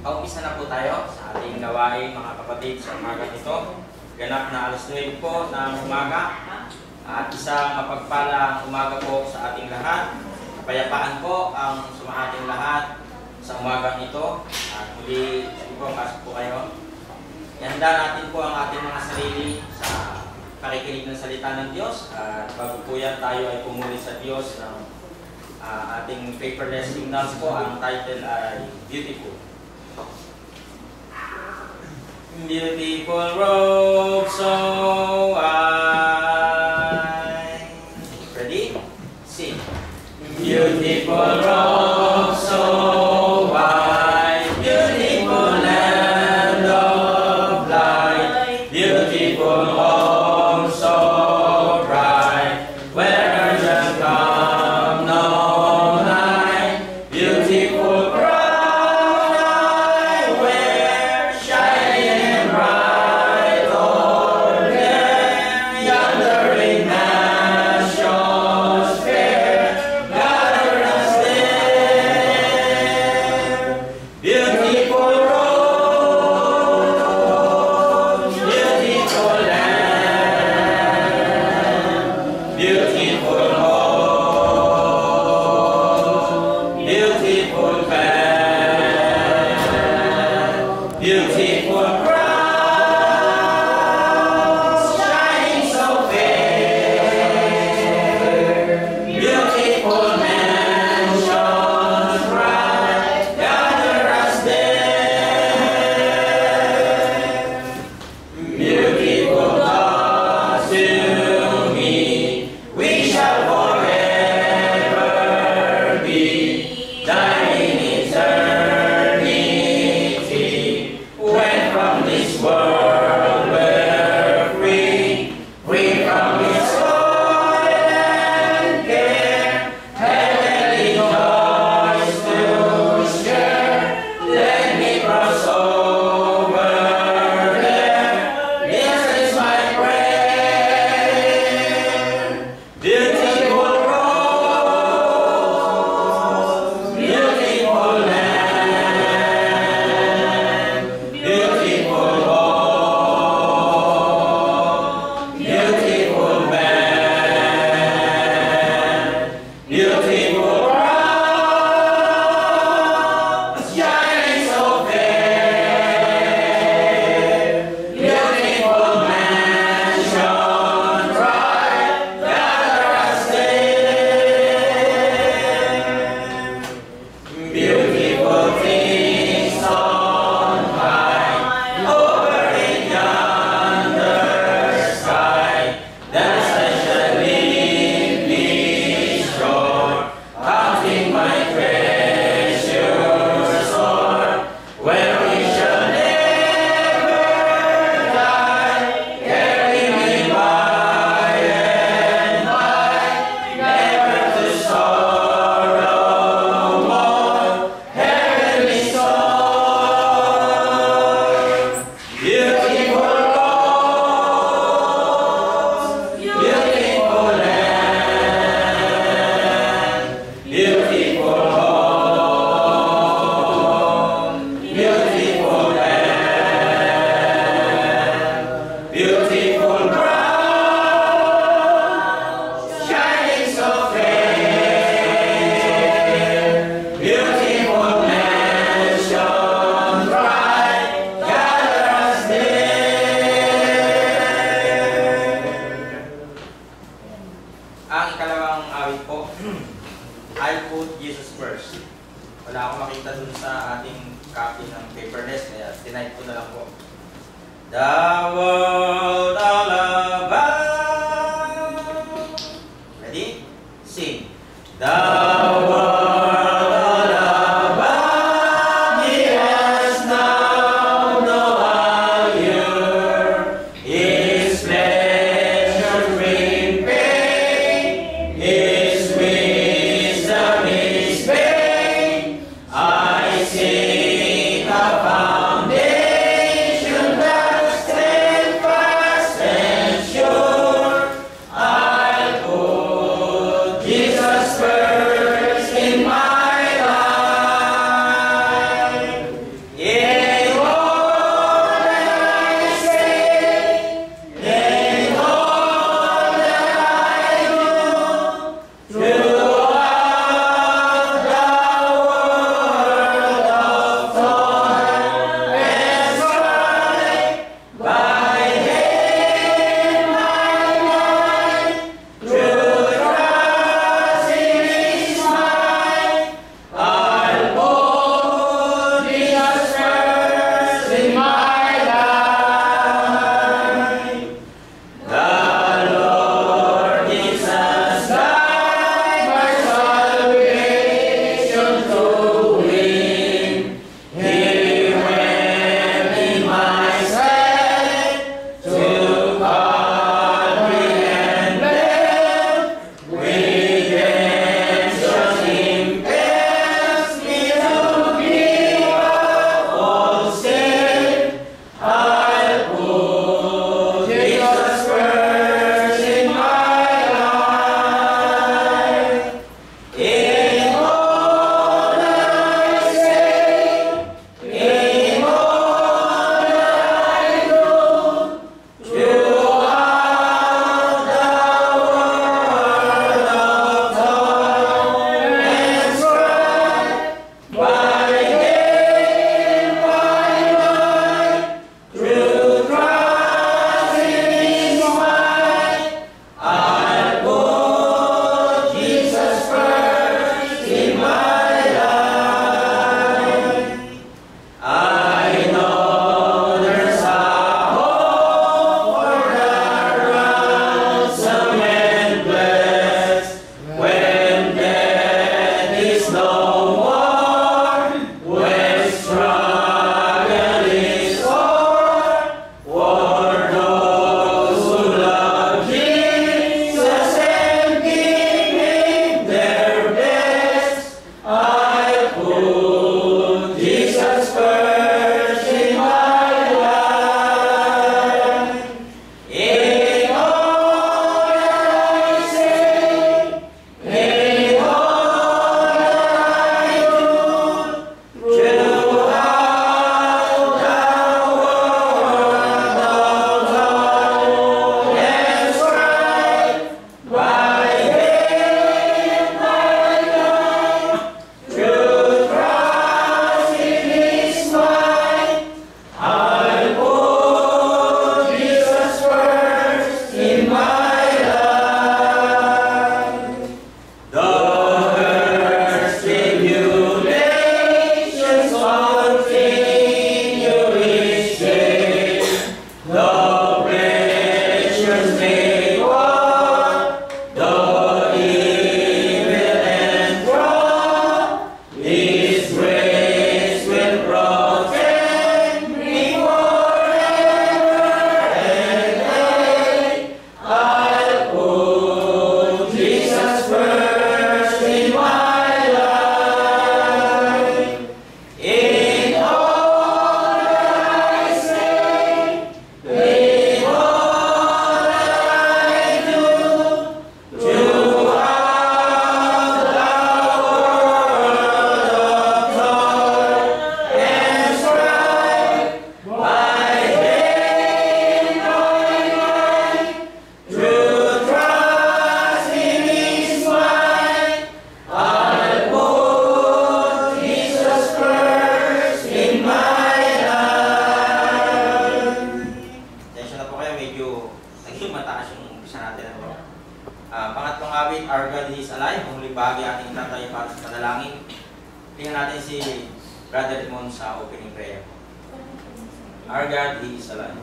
Umpisa na po tayo sa ating gawain mga kapatid sa umaga nito. Ganap na alas 9 po ng umaga at isang mapagpalang umaga po sa ating lahat. Kapayapaan po ang sumahating lahat sa umagang ito. At muli po, pasok po kayo. Ihanda natin po ang ating mga sarili sa pakikinig ng salita ng Diyos. At bago po yan, tayo ay pumuli sa Diyos ng ating paperless hymnals po. Ang title ay Beautiful. Beautiful robe so white. Ready? Sing. Beautiful robe so white, beautiful land of light, beautiful home so bright, where virgins come no night, beautiful crown I wear, shining bright o'er there, yonder in mansions fair, gather us there. Beautiful road, beautiful land, beautiful home, beautiful band, beautiful crown, shining so fair, beautiful mansions bright, gather us there. Beautiful thoughts to me, we shall forever be, thine in eternity. When from this world we're free, free from its toil and care, heavenly joys to share. Let me cross over there. This is my prayer. Beautiful road, beautiful land, beautiful home, beautiful band, beautiful crown, shining so fair, beautiful mansion bright, gather us there. Beautiful things on high, over in yonder sky, that I shall leave me shore, counting my treasure store, where we shall never die. Carry me by and by, never to sorrow more, heavenly store. Beautiful roads, beautiful land, beautiful home, beautiful band, beautiful ground, shining so fair, beautiful mansions bright, gather us there. Ang ikalawang awit po, I put Jesus first. Wala akong makita dun sa ating copy ng paperless, kaya tinipe ko na lang po. The world all about. Ready? Sing. The world all about me has now no higher. His pleasure bring pain, His wisdom is vain. I seek a foundation that stands fast and Pangatlong awit, Our God is Alive. Ang huling bahagi ating tatay para sa panalangin. Tingnan natin si Brother Timon sa opening prayer. Our God, He is alive.